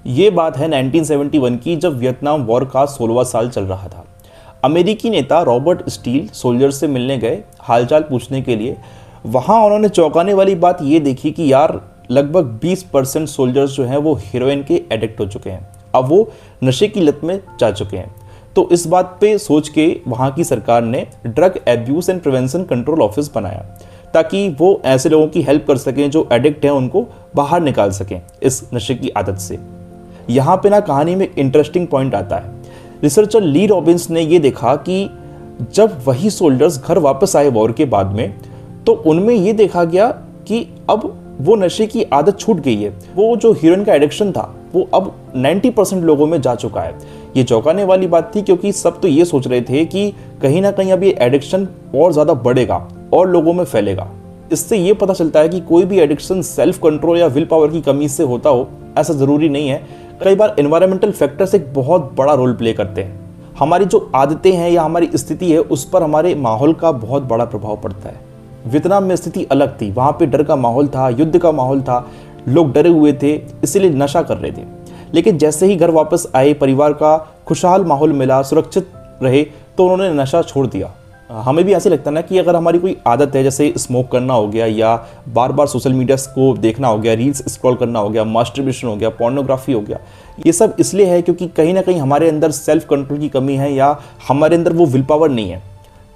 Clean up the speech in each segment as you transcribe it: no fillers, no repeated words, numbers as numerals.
ये बात है 1971 की, जब वियतनाम वॉर का 16वां साल चल रहा था। अमेरिकी नेता रॉबर्ट स्टील सोल्जर से मिलने गए हालचाल पूछने के लिए। वहाँ उन्होंने चौंकाने वाली बात ये देखी कि यार लगभग 20% सोल्जर्स जो हैं वो हीरोइन के एडिक्ट हो चुके हैं, अब वो नशे की लत में जा चुके हैं। तो इस बात पे सोच के वहाँ की सरकार ने drug abuse and prevention control office बनाया, ताकि वो ऐसे लोगों की हेल्प कर सकें जो एडिक्ट हैं, उनको बाहर निकाल सकें इस नशे की आदत से। यहाँ पे ना कहानी में एक इंटरेस्टिंग पॉइंट आता है। रिसर्चर ली रॉबिन्स ने ये देखा कि जब वही सोल्जर्स घर वापस आए वॉर के बाद में, तो उनमें ये देखा गया कि अब वो नशे की आदत छूट गई है। वो जो हीरोइन का एडिक्शन था वो अब 90% लोगों में जा चुका है। ये चौंकाने वाली बात थी, क्योंकि सब तो ये सोच रहे थे कि कहीं ना कहीं अब ये एडिक्शन और ज़्यादा बढ़ेगा और लोगों में फैलेगा। इससे ये पता चलता है कि कोई भी एडिक्शन सेल्फ कंट्रोल या विल पावर की कमी से होता हो, ऐसा ज़रूरी नहीं है। कई बार एनवायरमेंटल फैक्टर्स एक बहुत बड़ा रोल प्ले करते हैं। हमारी जो आदतें हैं या हमारी स्थिति है, उस पर हमारे माहौल का बहुत बड़ा प्रभाव पड़ता है। वियतनाम में स्थिति अलग थी। वहाँ पे डर का माहौल था, युद्ध का माहौल था, लोग डरे हुए थे, इसीलिए नशा कर रहे थे। लेकिन जैसे ही घर वापस आए, परिवार का खुशहाल माहौल मिला, सुरक्षित रहे, तो उन्होंने नशा छोड़ दिया। हमें भी ऐसे लगता है ना कि अगर हमारी कोई आदत है, जैसे स्मोक करना हो गया, या बार बार सोशल मीडिया को देखना हो गया, रील्स स्क्रॉल करना हो गया, मास्टरबेशन हो गया, पोर्नोग्राफी हो गया, ये सब इसलिए है क्योंकि कहीं ना कहीं हमारे अंदर सेल्फ कंट्रोल की कमी है या हमारे अंदर वो विल पावर नहीं है।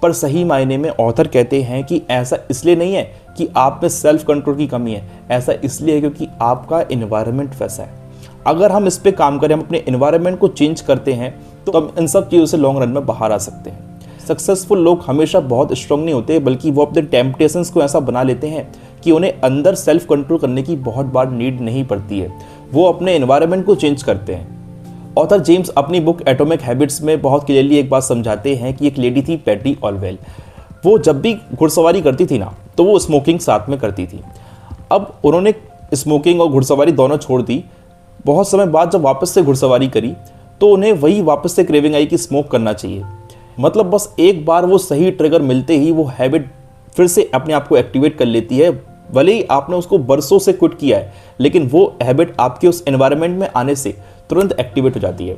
पर सही मायने में ऑथर कहते हैं कि ऐसा इसलिए नहीं है कि आप में सेल्फ कंट्रोल की कमी है, ऐसा इसलिए है क्योंकि आपका एनवायरनमेंट वैसा है। अगर हम इस पे काम करें, हम अपने एनवायरनमेंट को चेंज करते हैं, तो हम इन सब चीज़ों से लॉन्ग रन में बाहर आ सकते हैं। सक्सेसफुल लोग हमेशा बहुत स्ट्रांग नहीं होते, बल्कि वो अपने टेम्पटेशंस को ऐसा बना लेते हैं कि उन्हें अंदर सेल्फ कंट्रोल करने की बहुत बार नीड नहीं पड़ती है। वो अपने एनवायरनमेंट को चेंज करते हैं। ऑथर जेम्स अपनी बुक एटॉमिक हैबिट्स में बहुत क्लियरली एक बात समझाते हैं कि एक लेडी थी, पैटी ऑलवेल। वो जब भी घुड़सवारी करती थी ना, तो वो स्मोकिंग साथ में करती थी। अब उन्होंने स्मोकिंग और घुड़सवारी दोनों छोड़ दी। बहुत समय बाद जब वापस से घुड़सवारी करी, तो उन्हें वही वापस से क्रेविंग आई कि स्मोक करना चाहिए। मतलब बस एक बार वो सही ट्रिगर मिलते ही वो हैबिट फिर से अपने आप को एक्टिवेट कर लेती है। भले ही आपने उसको बरसों से क्विट किया है, लेकिन वो हैबिट आपके उस एनवायरनमेंट में आने से तुरंत एक्टिवेट हो जाती है।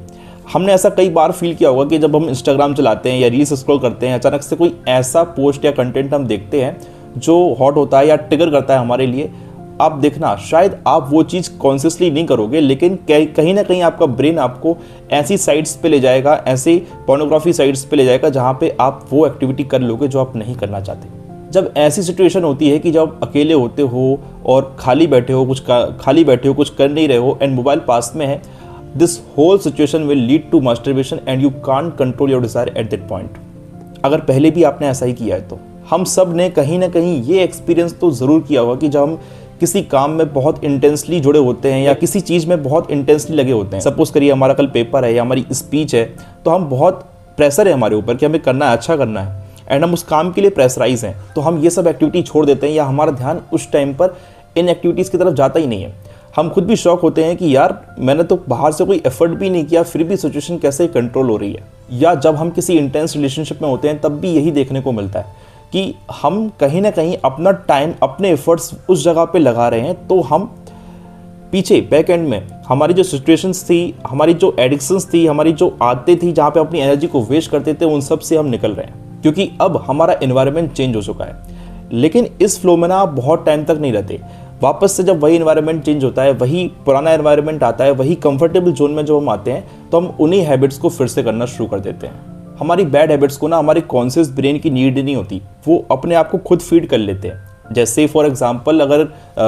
हमने ऐसा कई बार फील किया होगा कि जब हम इंस्टाग्राम चलाते हैं या रील्स स्क्रॉल करते हैं, अचानक से कोई ऐसा पोस्ट या कंटेंट हम देखते हैं जो हॉट होता है या ट्रिगर करता है हमारे लिए। आप देखना, शायद आप वो चीज़ कॉन्शियसली नहीं करोगे, लेकिन कहीं ना कहीं आपका ब्रेन आपको ऐसी साइट्स पे ले जाएगा, ऐसे पोर्नोग्राफी साइट्स पे ले जाएगा जहाँ पे आप वो एक्टिविटी कर लोगे जो आप नहीं करना चाहते। जब ऐसी सिचुएशन होती है कि जब अकेले होते हो और खाली बैठे हो, कुछ कर नहीं रहे हो एंड मोबाइल पास में है, this whole situation will lead to masturbation and you can't control your desire at that point. अगर पहले भी आपने ऐसा ही किया है, तो हम सब ने कहीं ना कहीं ये एक्सपीरियंस तो ज़रूर किया होगा कि जब हम किसी काम में बहुत इंटेंसली जुड़े होते हैं या किसी चीज़ में बहुत इंटेंसली लगे होते हैं। सपोज करिए हमारा कल पेपर है या हमारी स्पीच है, तो हम बहुत प्रेशर है हमारे ऊपर कि हमें करना है, अच्छा करना है, एंड हम उस काम के लिए प्रेशराइज हैं, तो हम ये सब एक्टिविटी छोड़ देते हैं या हमारा ध्यान उस टाइम पर इन एक्टिविटीज़ की तरफ जाता ही नहीं है। हम खुद भी शॉक होते हैं कि यार मैंने तो बाहर से कोई एफर्ट भी नहीं किया, फिर भी सिचुएशन कैसे कंट्रोल हो रही है। या जब हम किसी इंटेंस रिलेशनशिप में होते हैं, तब भी यही देखने को मिलता है कि हम कहीं ना कहीं अपना टाइम, अपने एफर्ट्स उस जगह पे लगा रहे हैं, तो हम पीछे बैक एंड में हमारी जो सिचुएशंस थी, हमारी जो एडिक्शंस थी, हमारी जो आदतें थी जहाँ पे अपनी एनर्जी को वेस्ट करते थे, उन सब से हम निकल रहे हैं, क्योंकि अब हमारा एनवायरनमेंट चेंज हो चुका है। लेकिन इस फ्लो में ना आप बहुत टाइम तक नहीं रहते। वापस से जब वही एनवायरनमेंट चेंज होता है, वही पुराना एनवायरनमेंट आता है, वही कंफर्टेबल जोन में जब हम आते हैं, तो हम उन्हीं हैबिट्स को फिर से करना शुरू कर देते हैं। हमारी बैड हैबिट्स को ना हमारे कॉन्शियस ब्रेन की नीड नहीं होती, वो अपने आप को खुद फीड कर लेते हैं। जैसे फॉर एग्जांपल, अगर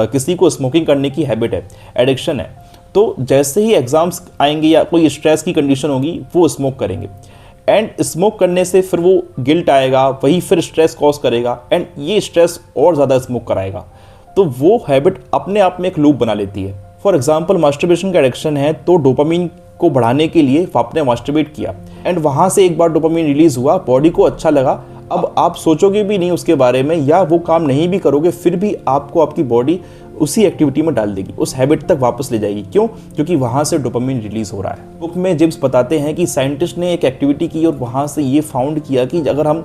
किसी को स्मोकिंग करने की हैबिट है, एडिक्शन है, तो जैसे ही एग्जाम्स आएंगे या कोई स्ट्रेस की कंडीशन होगी, वो स्मोक करेंगे, एंड स्मोक करने से फिर वो गिल्ट आएगा, वही फिर स्ट्रेस कॉज करेगा, एंड ये स्ट्रेस और ज़्यादा स्मोक कराएगा। तो वो हैबिट अपने आप में एक लूप बना लेती है। फॉर एग्जांपल, मास्टरबेशन का एडिक्शन है, तो डोपामिन को बढ़ाने के लिए आपने मास्टरबेट किया एंड वहाँ से एक बार डोपामिन रिलीज हुआ, बॉडी को अच्छा लगा। अब आप सोचोगे भी नहीं उसके बारे में या वो काम नहीं भी करोगे, फिर भी आपको आपकी बॉडी उसी एक्टिविटी में डाल देगी, उस हैबिट तक वापस ले जाएगी। क्यों? क्योंकि वहाँ से डोपामिन रिलीज हो रहा है। बुक में जेम्स बताते हैं कि साइंटिस्ट ने एक एक्टिविटी की और वहाँ से ये फाउंड किया कि अगर हम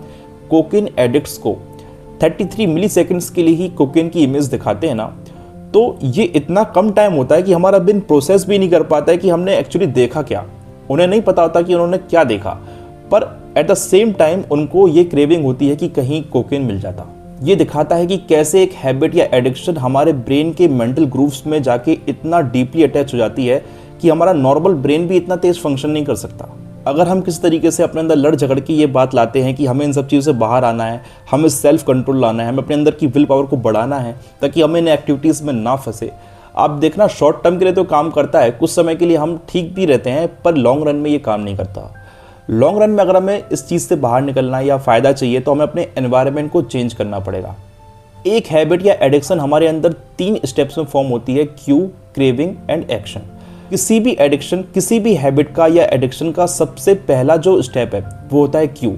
कोकेन एडिक्ट्स को 33 मिली सेकेंड्स के लिए ही कोकेन की इमेज दिखाते हैं ना, तो ये इतना कम टाइम होता है कि हमारा ब्रेन प्रोसेस भी नहीं कर पाता है कि हमने एक्चुअली देखा क्या। उन्हें नहीं पता होता कि उन्होंने क्या देखा, पर एट द सेम टाइम उनको ये क्रेविंग होती है कि कहीं कोकेन मिल जाता। ये दिखाता है कि कैसे एक हैबिट या एडिक्शन हमारे ब्रेन के मेंटल ग्रूव्स में जाके इतना डीपली अटैच हो जाती है कि हमारा नॉर्मल ब्रेन भी इतना तेज फंक्शन नहीं कर सकता। अगर हम किस तरीके से अपने अंदर लड़ झगड़ के ये बात लाते हैं कि हमें इन सब चीज़ों से बाहर आना है, हमें सेल्फ कंट्रोल लाना है, हमें अपने अंदर की विल पावर को बढ़ाना है ताकि हमें इन एक्टिविटीज़ में ना फंसे। आप देखना, शॉर्ट टर्म के लिए तो काम करता है, कुछ समय के लिए हम ठीक भी रहते हैं, पर लॉन्ग रन में ये काम नहीं करता। लॉन्ग रन में अगर हमें इस चीज़ से बाहर निकलना या फ़ायदा चाहिए तो हमें अपने एनवायरनमेंट को चेंज करना पड़ेगा। एक हैबिट या एडिक्शन हमारे अंदर 3 स्टेप्स में फॉर्म होती है: क्यू, क्रेविंग एंड एक्शन। किसी भी एडिक्शन, किसी भी हैबिट का या एडिक्शन का सबसे पहला जो स्टेप है वो होता है क्यू।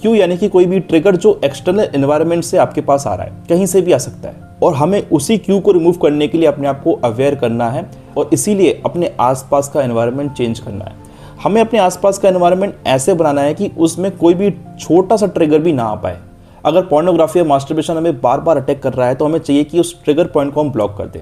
क्यू यानी कि कोई भी ट्रिगर जो एक्सटर्नल एनवायरनमेंट से आपके पास आ रहा है, कहीं से भी आ सकता है, और हमें उसी क्यू को रिमूव करने के लिए अपने आप को अवेयर करना है और इसीलिए अपने आसपास का एनवायरनमेंट चेंज करना है। हमें अपने आसपास का एनवायरनमेंट ऐसे बनाना है कि उसमें कोई भी छोटा सा ट्रिगर भी ना आ पाए। अगर पोर्नोग्राफी या मास्टरबेशन हमें बार बार अटैक कर रहा है तो हमें चाहिए कि उस ट्रिगर पॉइंट को हम ब्लॉक कर दें।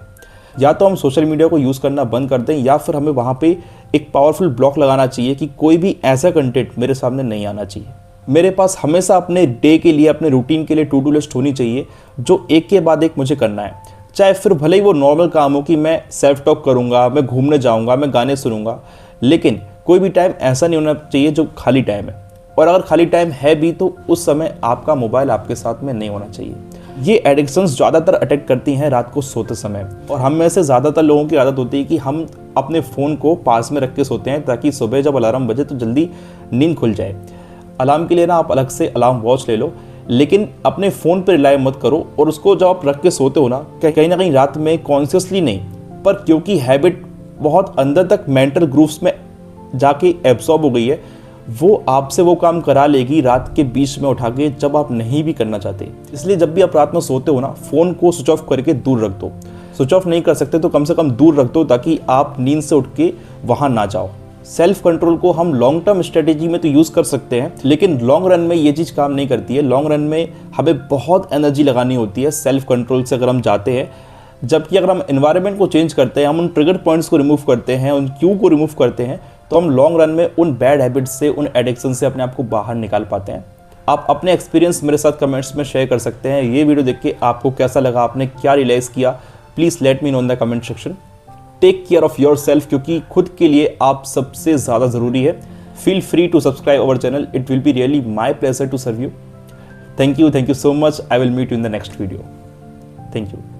या तो हम सोशल मीडिया को यूज़ करना बंद कर दें, या फिर हमें वहाँ पे एक पावरफुल ब्लॉक लगाना चाहिए कि कोई भी ऐसा कंटेंट मेरे सामने नहीं आना चाहिए। मेरे पास हमेशा अपने डे के लिए, अपने रूटीन के लिए टू डू लिस्ट होनी चाहिए जो एक के बाद एक मुझे करना है। चाहे फिर भले ही वो नॉर्मल काम हो कि मैं सेल्फ टॉक करूँगा, मैं घूमने जाऊँगा, मैं गाने सुनूंगा, लेकिन कोई भी टाइम ऐसा नहीं होना चाहिए जो खाली टाइम है। और अगर खाली टाइम है भी तो उस समय आपका मोबाइल आपके साथ में नहीं होना चाहिए। ये एडिक्शंस ज़्यादातर अटैक करती हैं रात को सोते समय, और हम में से ज़्यादातर लोगों की आदत होती है कि हम अपने फ़ोन को पास में रख के सोते हैं ताकि सुबह जब अलार्म बजे तो जल्दी नींद खुल जाए। अलार्म के लिए ना आप अलग से अलार्म वॉच ले लो, लेकिन अपने फ़ोन पर रिलाई मत करो। और उसको जब आप रख के सोते हो ना, कहीं ना कहीं रात में कॉन्शियसली नहीं, पर क्योंकि हैबिट बहुत अंदर तक मेंटल ग्रूव्स में जाके एब्सॉर्ब हो गई है, वो आपसे वो काम करा लेगी रात के बीच में उठा के जब आप नहीं भी करना चाहते। इसलिए जब भी आप रात में सोते हो ना, फ़ोन को स्विच ऑफ करके दूर रख दो। स्विच ऑफ नहीं कर सकते तो कम से कम दूर रख दो ताकि आप नींद से उठ के वहाँ ना जाओ। सेल्फ कंट्रोल को हम लॉन्ग टर्म स्ट्रेटेजी में तो यूज़ कर सकते हैं, लेकिन लॉन्ग रन में ये चीज़ काम नहीं करती है। लॉन्ग रन में हमें बहुत एनर्जी लगानी होती है सेल्फ कंट्रोल से अगर हम जाते हैं। जबकि अगर हम एनवायरनमेंट को चेंज करते हैं, हम उन ट्रिगर पॉइंट्स को रिमूव करते हैं, उन क्यू को रिमूव करते हैं, तो हम लॉन्ग रन में उन बैड हैबिट्स से, उन एडिक्शन से अपने आप को बाहर निकाल पाते हैं। आप अपने एक्सपीरियंस मेरे साथ कमेंट्स में शेयर कर सकते हैं। ये वीडियो देख के आपको कैसा लगा, आपने क्या रियलाइज़ किया, please let me know in the comment section. Take care of yourself, क्योंकि खुद के लिए आप सबसे ज़्यादा ज़रूरी है। Feel free to subscribe our channel, it will be really my pleasure to serve you. Thank you so much. I will meet you in the next video. Thank you.